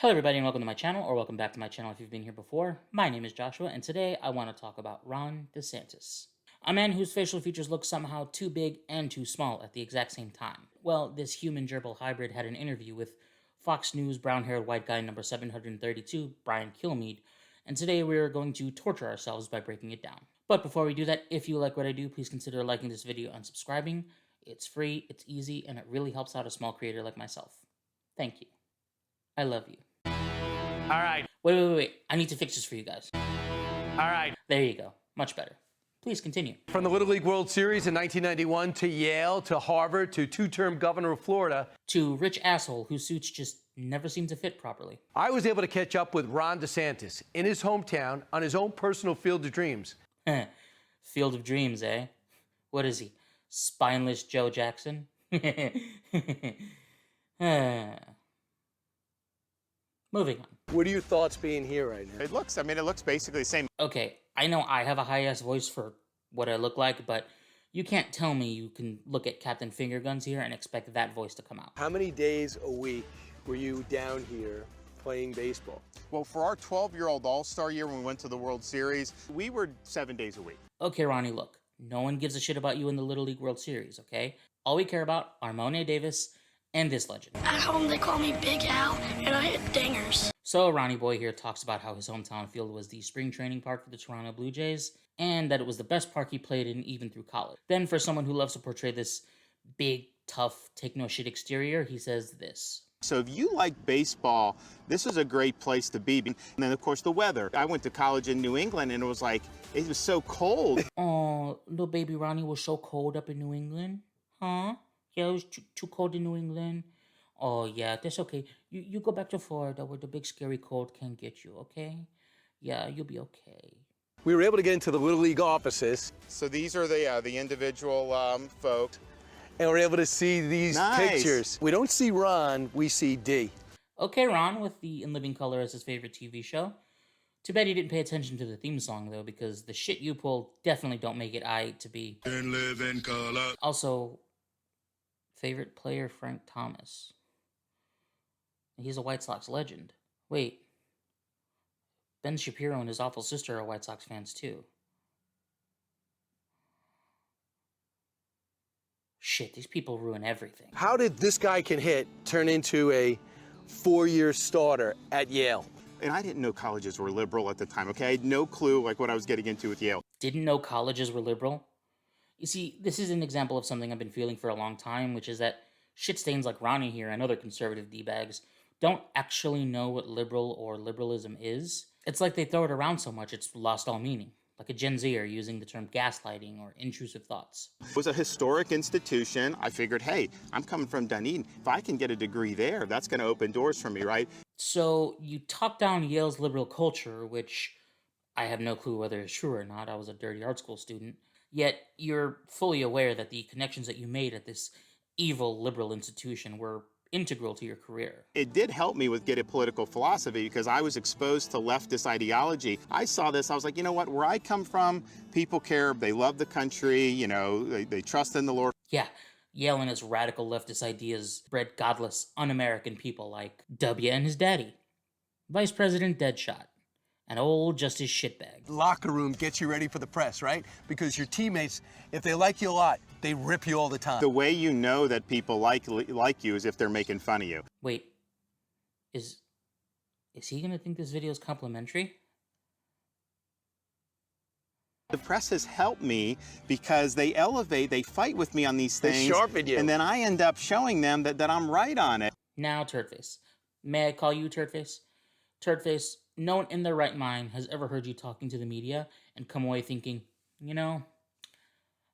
Hello everybody and welcome to my channel, or welcome back to my channel if you've been here before. My name is Joshua, and today I want to talk about Ron DeSantis. A man whose facial features look somehow too big and too small at the exact same time. Well, this human gerbil hybrid had an interview with Fox News brown-haired white guy number 732, Brian Kilmeade, and today we're going to torture ourselves by breaking it down. But before we do that, if you like what I do, please consider liking this video and subscribing. It's free, it's easy, and it really helps out a small creator like myself. Thank you. I love you. All right. Wait. I need to fix this for you guys. All right. There you go. Much better. Please continue. From the Little League World Series in 1991 to Yale to Harvard to two-term governor of Florida. To rich asshole whose suits just never seem to fit properly. I was able to catch up with Ron DeSantis in his hometown on his own personal field of dreams. Field of dreams, eh? What is he? Spineless Joe Jackson? Moving on. What are your thoughts being here right now? It looks basically the same. Okay, I know I have a high-ass voice for what I look like, but you can't tell me you can look at Captain Fingerguns here and expect that voice to come out. How many days a week were you down here playing baseball? Well, for our 12-year-old All-Star year when we went to the World Series, we were 7 days a week. Okay, Ronnie, look. No one gives a shit about you in the Little League World Series, okay? All we care about are Monet Davis and this legend. At home, they call me Big Al, and I hit dingers. So Ronnie Boy here talks about how his hometown field was the spring training park for the Toronto Blue Jays, and that it was the best park he played in even through college. Then for someone who loves to portray this big, tough, take-no-shit exterior, he says this. So if you like baseball, this is a great place to be. And then, of course, the weather. I went to college in New England, and it was so cold. Oh, little baby Ronnie was so cold up in New England? Huh? Yeah, it was too cold in New England. Oh, yeah, that's okay. You go back to Florida where the big scary cold can't get you, okay? Yeah, you'll be okay. We were able to get into the Little League offices. So these are the individual folks. And we're able to see these pictures. We don't see Ron, we see D. Okay, Ron, with the In Living Color as his favorite TV show. Too bad he didn't pay attention to the theme song, though, because the shit you pulled definitely don't make it I to be. In living color. Also, favorite player Frank Thomas. He's a White Sox legend. Wait. Ben Shapiro and his awful sister are White Sox fans, too. Shit, these people ruin everything. How did this guy can hit turn into a four-year starter at Yale? And I didn't know colleges were liberal at the time, okay? I had no clue what I was getting into with Yale. Didn't know colleges were liberal? You see, this is an example of something I've been feeling for a long time, which is that shitstains like Ronnie here and other conservative D-bags don't actually know what liberal or liberalism is. It's like they throw it around so much it's lost all meaning. Like a Gen Zer using the term gaslighting or intrusive thoughts. It was a historic institution. I figured, hey, I'm coming from Dunedin. If I can get a degree there, that's going to open doors for me, right? So you talk down Yale's liberal culture, which I have no clue whether it's true or not. I was a dirty art school student. Yet you're fully aware that the connections that you made at this evil liberal institution were integral to your career. It did help me with getting political philosophy because I was exposed to leftist ideology. I saw this, I was like, you know what, where I come from, people care, they love the country, you know, they trust in the Lord. Yeah, Yale and his radical leftist ideas bred godless, un-American people like W and his daddy, Vice President Deadshot, and old Justice Shitbag. Locker room gets you ready for the press, right? Because your teammates, if they like you a lot, they rip you all the time. The way you know that people like you is if they're making fun of you. Wait, is he gonna think this video is complimentary? The press has helped me because they fight with me on these things. They sharpen you. And then I end up showing them that I'm right on it. Now, Turdface. May I call you Turdface? Turdface, no one in their right mind has ever heard you talking to the media and come away thinking, you know,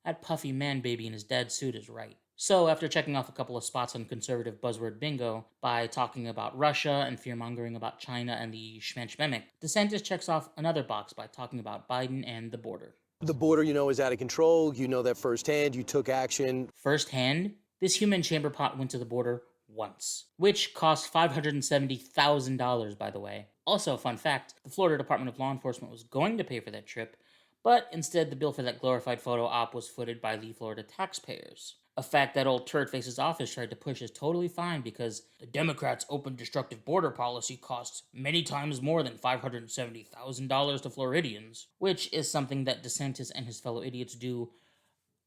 that puffy man baby in his dad's suit is right. So after checking off a couple of spots on conservative buzzword bingo by talking about Russia and fear-mongering about China and the schmenschmemic, DeSantis checks off another box by talking about Biden and the border. The border, you know, is out of control. You know that firsthand. You took action. Firsthand, this human chamber pot went to the border once, which cost $570,000, by the way. Also, fun fact, the Florida Department of Law Enforcement was going to pay for that trip, but instead the bill for that glorified photo op was footed by the Florida taxpayers. A fact that old turd-face's office tried to push is totally fine because the Democrats' open destructive border policy costs many times more than $570,000 to Floridians, which is something that DeSantis and his fellow idiots do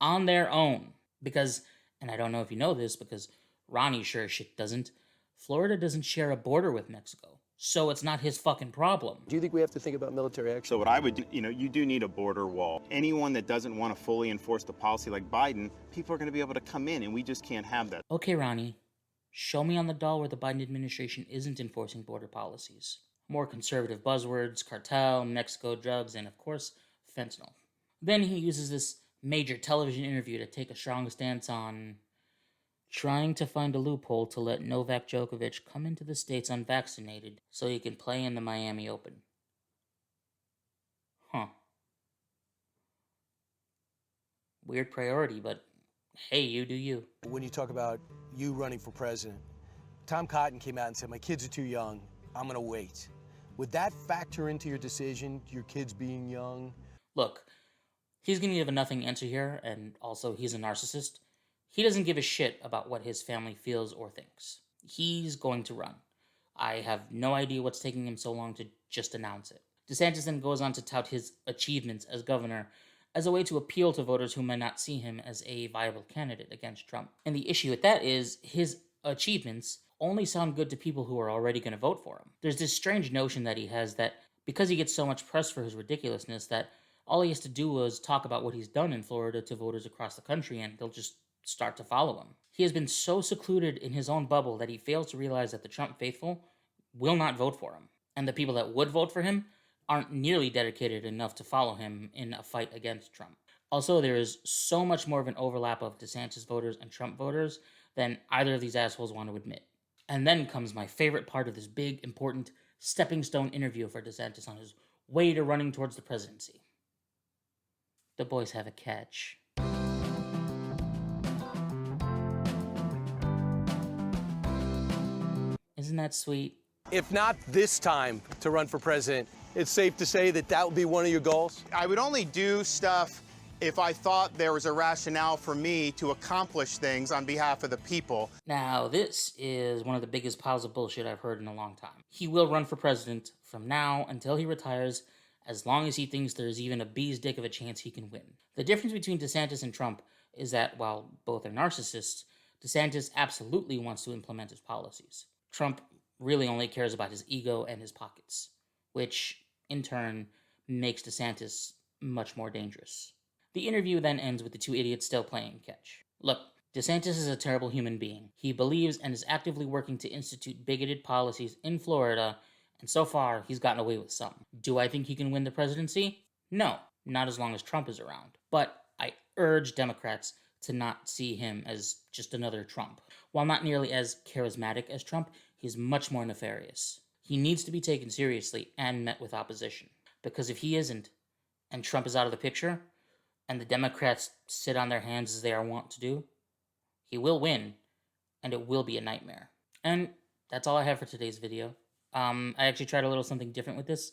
on their own. Because, and I don't know if you know this, because Ronnie sure as shit doesn't, Florida doesn't share a border with Mexico, so it's not his fucking problem. Do you think we have to think about military action? So what I would do, you do need a border wall. Anyone that doesn't want to fully enforce the policy like Biden, people are going to be able to come in, and we just can't have that. Okay, Ronnie, show me on the doll where the Biden administration isn't enforcing border policies. More conservative buzzwords, cartel, Mexico drugs, and of course, fentanyl. Then he uses this major television interview to take a strong stance on trying to find a loophole to let Novak Djokovic come into the States unvaccinated so he can play in the Miami Open. Huh. Weird priority, but hey, you do you. When you talk about you running for president, Tom Cotton came out and said, my kids are too young, I'm gonna wait. Would that factor into your decision, your kids being young? Look, he's gonna give a nothing answer here, and also he's a narcissist. He doesn't give a shit about what his family feels or thinks. He's going to run. I have no idea what's taking him so long to just announce it. DeSantis then goes on to tout his achievements as governor as a way to appeal to voters who might not see him as a viable candidate against Trump. And the issue with that is his achievements only sound good to people who are already going to vote for him. There's this strange notion that he has that because he gets so much press for his ridiculousness that all he has to do is talk about what he's done in Florida to voters across the country and they'll just start to follow him. He has been so secluded in his own bubble that he fails to realize that the Trump faithful will not vote for him. And the people that would vote for him aren't nearly dedicated enough to follow him in a fight against Trump. Also, there is so much more of an overlap of DeSantis voters and Trump voters than either of these assholes want to admit. And then comes my favorite part of this big, important, stepping stone interview for DeSantis on his way to running towards the presidency. The boys have a catch. Isn't that sweet? If not this time to run for president, it's safe to say that that would be one of your goals? I would only do stuff if I thought there was a rationale for me to accomplish things on behalf of the people. Now, this is one of the biggest piles of bullshit I've heard in a long time. He will run for president from now until he retires, as long as he thinks there's even a bee's dick of a chance he can win. The difference between DeSantis and Trump is that while both are narcissists, DeSantis absolutely wants to implement his policies. Trump really only cares about his ego and his pockets, which, in turn, makes DeSantis much more dangerous. The interview then ends with the two idiots still playing catch. Look, DeSantis is a terrible human being. He believes and is actively working to institute bigoted policies in Florida, and so far, he's gotten away with some. Do I think he can win the presidency? No, not as long as Trump is around. But I urge Democrats to not see him as just another Trump. While not nearly as charismatic as Trump, he's much more nefarious. He needs to be taken seriously and met with opposition. Because if he isn't, and Trump is out of the picture, and the Democrats sit on their hands as they are wont to do, he will win, and it will be a nightmare. And that's all I have for today's video. I actually tried a little something different with this.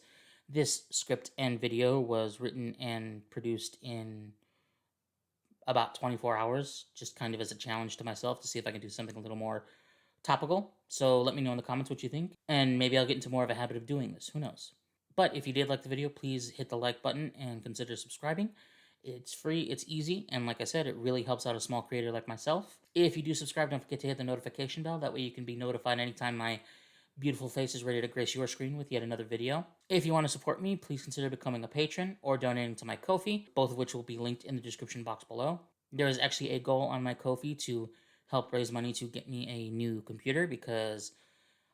This script and video was written and produced in about 24 hours, just kind of as a challenge to myself to see if I can do something a little more topical. So let me know in the comments what you think, and maybe I'll get into more of a habit of doing this. Who knows? But if you did like the video, please hit the like button and consider subscribing. It's free, it's easy, and like I said, it really helps out a small creator like myself. If you do subscribe, don't forget to hit the notification bell. That way you can be notified anytime my beautiful face is ready to grace your screen with yet another video. If you want to support me, please consider becoming a patron or donating to my Ko-fi, both of which will be linked in the description box below. There is actually a goal on my Ko-fi to help raise money to get me a new computer, because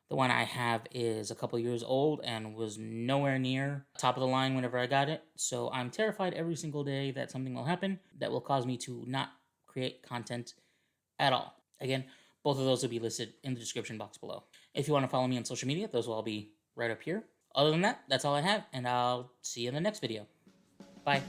the one I have is a couple years old and was nowhere near top of the line whenever I got it. So I'm terrified every single day that something will happen that will cause me to not create content at all. Again, both of those will be listed in the description box below. If you want to follow me on social media, those will all be right up here. Other than that, that's all I have, and I'll see you in the next video. Bye.